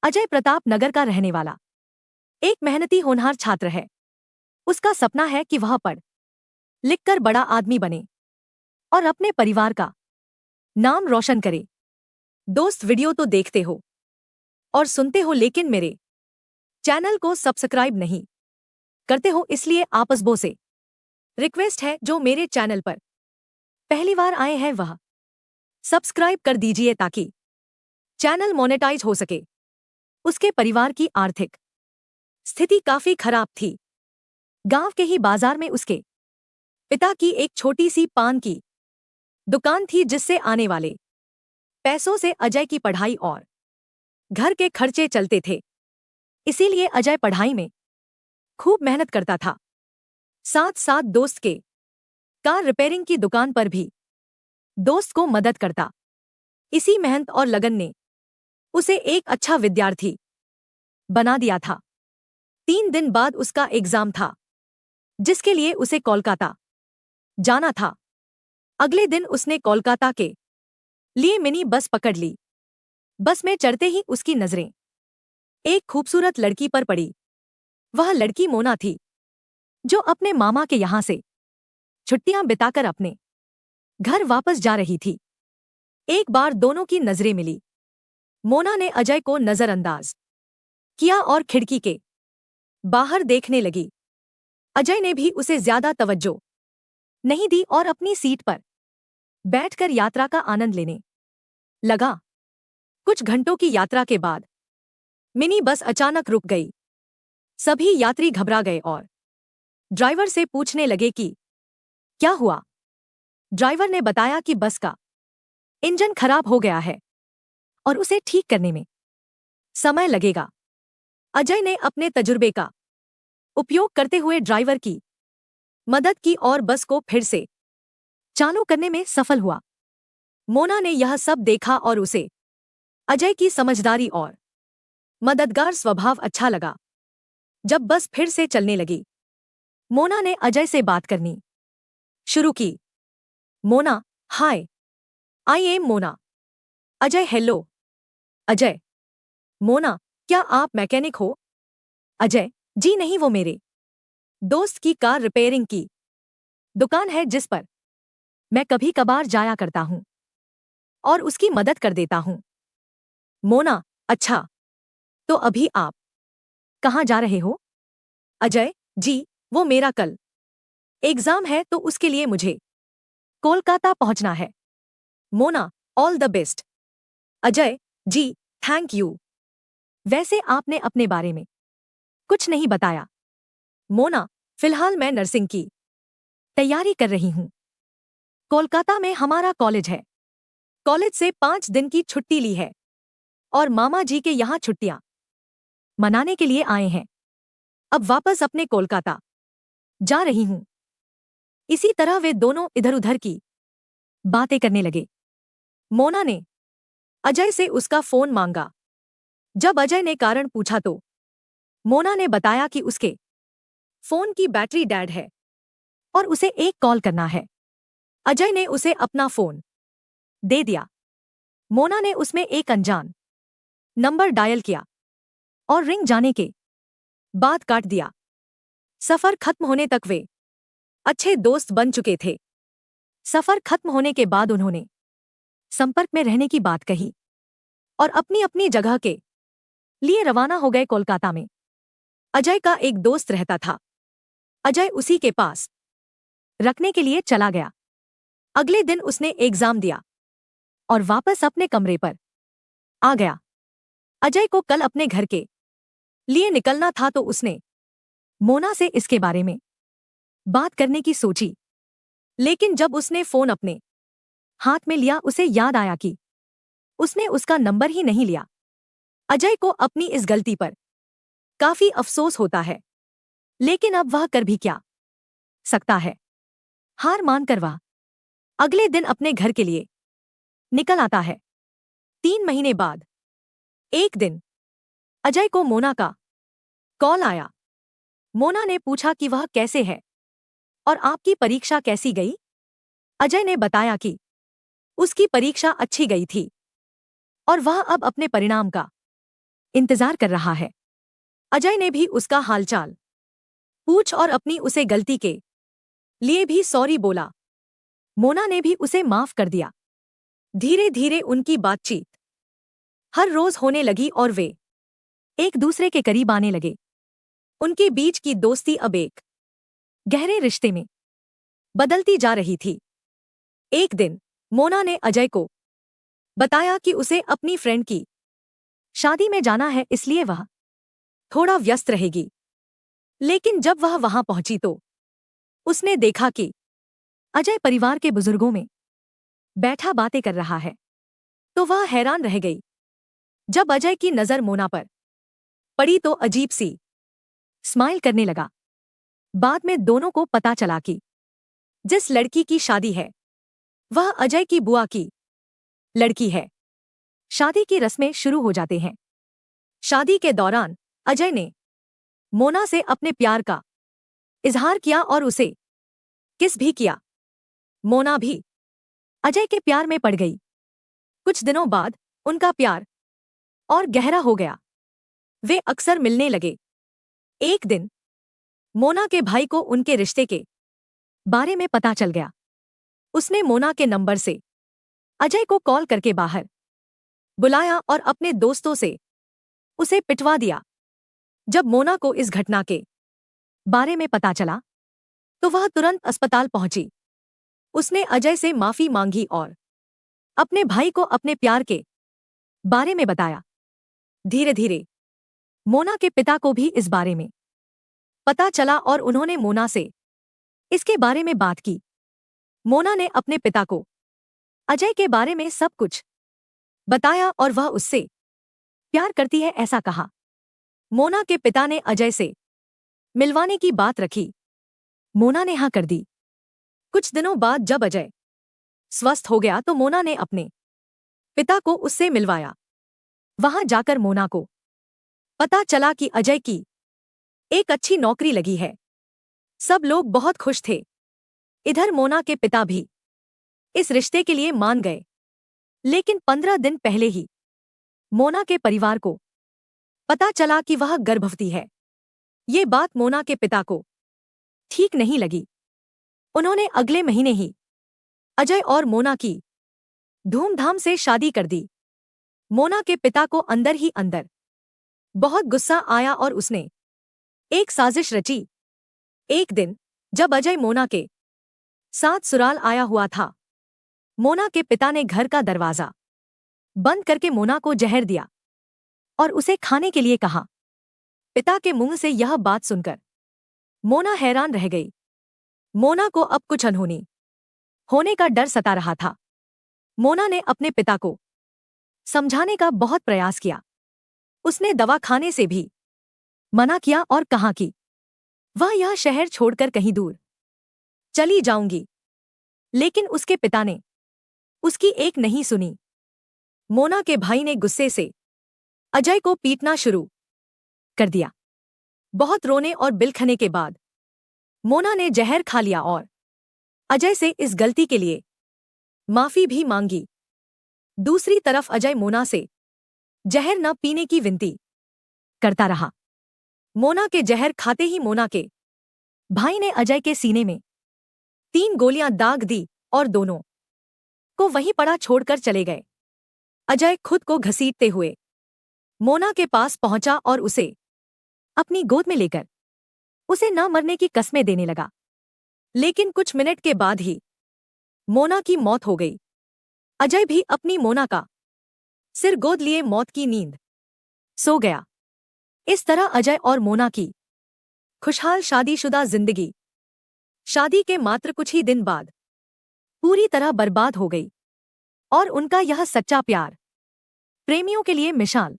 अजय प्रताप नगर का रहने वाला एक मेहनती होनहार छात्र है। उसका सपना है कि वह पढ़ लिखकर बड़ा आदमी बने और अपने परिवार का नाम रोशन करे। दोस्त, वीडियो तो देखते हो और सुनते हो, लेकिन मेरे चैनल को सब्सक्राइब नहीं करते हो, इसलिए आपसबों से रिक्वेस्ट है, जो मेरे चैनल पर पहली बार आए हैं वह सब्सक्राइब कर दीजिए ताकि चैनल मोनेटाइज हो सके। उसके परिवार की आर्थिक स्थिति काफी खराब थी। गांव के ही बाजार में उसके पिता की एक छोटी सी पान की दुकान थी, जिससे आने वाले पैसों से अजय की पढ़ाई और घर के खर्चे चलते थे। इसीलिए अजय पढ़ाई में खूब मेहनत करता था, साथ साथ दोस्त के कार रिपेयरिंग की दुकान पर भी दोस्त को मदद करता। इसी मेहनत और लगन ने उसे एक अच्छा विद्यार्थी बना दिया था। 3 दिन बाद उसका एग्जाम था, जिसके लिए उसे कोलकाता जाना था। अगले दिन उसने कोलकाता के लिए मिनी बस पकड़ ली। बस में चढ़ते ही उसकी नजरें एक खूबसूरत लड़की पर पड़ी। वह लड़की मोना थी, जो अपने मामा के यहां से छुट्टियां बिताकर अपने घर वापस जा रही थी। एक बार दोनों की नजरें मिली। मोना ने अजय को नजरअंदाज किया और खिड़की के बाहर देखने लगी। अजय ने भी उसे ज्यादा तवज्जो नहीं दी और अपनी सीट पर बैठकर यात्रा का आनंद लेने लगा। कुछ घंटों की यात्रा के बाद मिनी बस अचानक रुक गई। सभी यात्री घबरा गए और ड्राइवर से पूछने लगे कि क्या हुआ। ड्राइवर ने बताया कि बस का इंजन खराब हो गया है और उसे ठीक करने में समय लगेगा। अजय ने अपने तजुर्बे का उपयोग करते हुए ड्राइवर की मदद की और बस को फिर से चालू करने में सफल हुआ। मोना ने यह सब देखा और उसे अजय की समझदारी और मददगार स्वभाव अच्छा लगा। जब बस फिर से चलने लगी, मोना ने अजय से बात करनी शुरू की। Mona, hi, I am Mona. Ajay, hello. Ajay, Mona, क्या आप मैकेनिक हो? अजय, जी नहीं, वो मेरे दोस्त की कार रिपेयरिंग की दुकान है, जिस पर मैं कभी कभार जाया करता हूं और उसकी मदद कर देता हूं। मोना, अच्छा, तो अभी आप कहाँ जा रहे हो? अजय, जी, वो मेरा कल एग्जाम है, तो उसके लिए मुझे कोलकाता पहुंचना है। Mona, all the best. Ajay, ji, thank you. वैसे आपने अपने बारे में कुछ नहीं बताया। मोना, फिलहाल मैं नर्सिंग की तैयारी कर रही हूं। कोलकाता में हमारा कॉलेज है। कॉलेज से 5 दिन की छुट्टी ली है और मामा जी के यहाँ छुट्टियां मनाने के लिए आए हैं। अब वापस अपने कोलकाता जा रही हूं। इसी तरह वे दोनों इधर उधर की बातें करने लगे। मोना ने अजय से उसका फोन मांगा। जब अजय ने कारण पूछा तो मोना ने बताया कि उसके फोन की बैटरी डेड है और उसे एक कॉल करना है। अजय ने उसे अपना फोन दे दिया। मोना ने उसमें एक अनजान नंबर डायल किया और रिंग जाने के बाद काट दिया। सफर खत्म होने तक वे अच्छे दोस्त बन चुके थे। सफर खत्म होने के बाद उन्होंने संपर्क में रहने की बात कही और अपनी अपनी जगह के लिए रवाना हो गए। कोलकाता में अजय का एक दोस्त रहता था। अजय उसी के पास रखने के लिए चला गया। अगले दिन उसने एग्जाम दिया और वापस अपने कमरे पर आ गया। अजय को कल अपने घर के लिए निकलना था, तो उसने मोना से इसके बारे में बात करने की सोची। लेकिन जब उसने फोन अपने हाथ में लिया, उसे याद आया कि उसने उसका नंबर ही नहीं लिया। अजय को अपनी इस गलती पर काफी अफसोस होता है, लेकिन अब वह कर भी क्या सकता है। हार मानकर वह अगले दिन अपने घर के लिए निकल आता है। 3 महीने बाद एक दिन अजय को मोना का कॉल आया। मोना ने पूछा कि वह कैसे है और आपकी परीक्षा कैसी गई। अजय ने बताया कि उसकी परीक्षा अच्छी गई थी और वह अब अपने परिणाम का इंतजार कर रहा है। अजय ने भी उसका हालचाल पूछ और अपनी उसे गलती के लिए भी सॉरी बोला। मोना ने भी उसे माफ कर दिया। धीरे धीरे उनकी बातचीत हर रोज होने लगी और वे एक दूसरे के करीब आने लगे। उनके बीच की दोस्ती अब एक गहरे रिश्ते में बदलती जा रही थी। एक दिन मोना ने अजय को बताया कि उसे अपनी फ्रेंड की शादी में जाना है, इसलिए वह थोड़ा व्यस्त रहेगी। लेकिन जब वह वहां पहुंची तो उसने देखा कि अजय परिवार के बुजुर्गों में बैठा बातें कर रहा है। तो वह हैरान रह गई। जब अजय की नजर मोना पर पड़ी तो अजीब सी स्माइल करने लगा। बाद में दोनों को पता चला कि जिस लड़की की शादी है वह अजय की बुआ की लड़की है। शादी की रस्में शुरू हो जाते हैं। शादी के दौरान अजय ने मोना से अपने प्यार का इजहार किया और उसे किस भी किया। मोना भी अजय के प्यार में पड़ गई। कुछ दिनों बाद उनका प्यार और गहरा हो गया। वे अक्सर मिलने लगे। एक दिन मोना के भाई को उनके रिश्ते के बारे में पता चल गया। उसने मोना के नंबर से अजय को कॉल करके बाहर बुलाया और अपने दोस्तों से उसे पिटवा दिया। जब मोना को इस घटना के बारे में पता चला तो वह तुरंत अस्पताल पहुंची। उसने अजय से माफी मांगी और अपने भाई को अपने प्यार के बारे में बताया। धीरे धीरे मोना के पिता को भी इस बारे में पता चला और उन्होंने मोना से इसके बारे में बात की। मोना ने अपने पिता को अजय के बारे में सब कुछ बताया और वह उससे प्यार करती है ऐसा कहा। मोना के पिता ने अजय से मिलवाने की बात रखी। मोना ने हाँ कर दी। कुछ दिनों बाद जब अजय स्वस्थ हो गया तो मोना ने अपने पिता को उससे मिलवाया। वहां जाकर मोना को पता चला कि अजय की एक अच्छी नौकरी लगी है। सब लोग बहुत खुश थे। इधर मोना के पिता भी इस रिश्ते के लिए मान गए। लेकिन 15 दिन पहले ही मोना के परिवार को पता चला कि वह गर्भवती है। ये बात मोना के पिता को ठीक नहीं लगी। उन्होंने अगले महीने ही अजय और मोना की धूमधाम से शादी कर दी। मोना के पिता को अंदर ही अंदर बहुत गुस्सा आया और उसने एक साजिश रची। एक दिन जब अजय मोना के साथ ससुराल आया हुआ था, मोना के पिता ने घर का दरवाजा बंद करके मोना को जहर दिया और उसे खाने के लिए कहा। पिता के मुंह से यह बात सुनकर मोना हैरान रह गई। मोना को अब कुछ अनहोनी होने का डर सता रहा था। मोना ने अपने पिता को समझाने का बहुत प्रयास किया। उसने दवा खाने से भी मना किया और कहा कि वह यह शहर छोड़कर कहीं दूर चली जाऊंगी। लेकिन उसके पिता ने उसकी एक नहीं सुनी। मोना के भाई ने गुस्से से अजय को पीटना शुरू कर दिया। बहुत रोने और बिलखने के बाद मोना ने जहर खा लिया और अजय से इस गलती के लिए माफी भी मांगी। दूसरी तरफ अजय मोना से जहर न पीने की विनती करता रहा। मोना के जहर खाते ही मोना के भाई ने अजय के सीने में 3 गोलियां दाग दी और दोनों को वहीं पड़ा छोड़कर चले गए। अजय खुद को घसीटते हुए मोना के पास पहुंचा और उसे अपनी गोद में लेकर उसे न मरने की कस्में देने लगा। लेकिन कुछ मिनट के बाद ही मोना की मौत हो गई। अजय भी अपनी मोना का सिर गोद लिए मौत की नींद सो गया। इस तरह अजय और मोना की खुशहाल शादीशुदा जिंदगी शादी के मात्र कुछ ही दिन बाद पूरी तरह बर्बाद हो गई और उनका यह सच्चा प्यार प्रेमियों के लिए मिसाल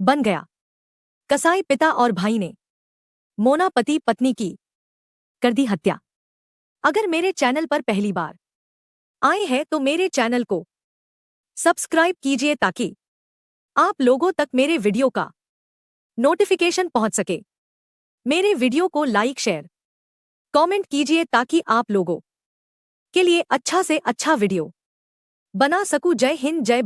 बन गया। कसाई पिता और भाई ने मोना पति पत्नी की कर दी हत्या। अगर मेरे चैनल पर पहली बार आए हैं तो मेरे चैनल को सब्सक्राइब कीजिए ताकि आप लोगों तक मेरे वीडियो का नोटिफिकेशन पहुंच सके। मेरे वीडियो को लाइक शेयर कमेंट कीजिए ताकि आप लोगों के लिए अच्छा से अच्छा वीडियो बना सकूं। जय हिंद, जय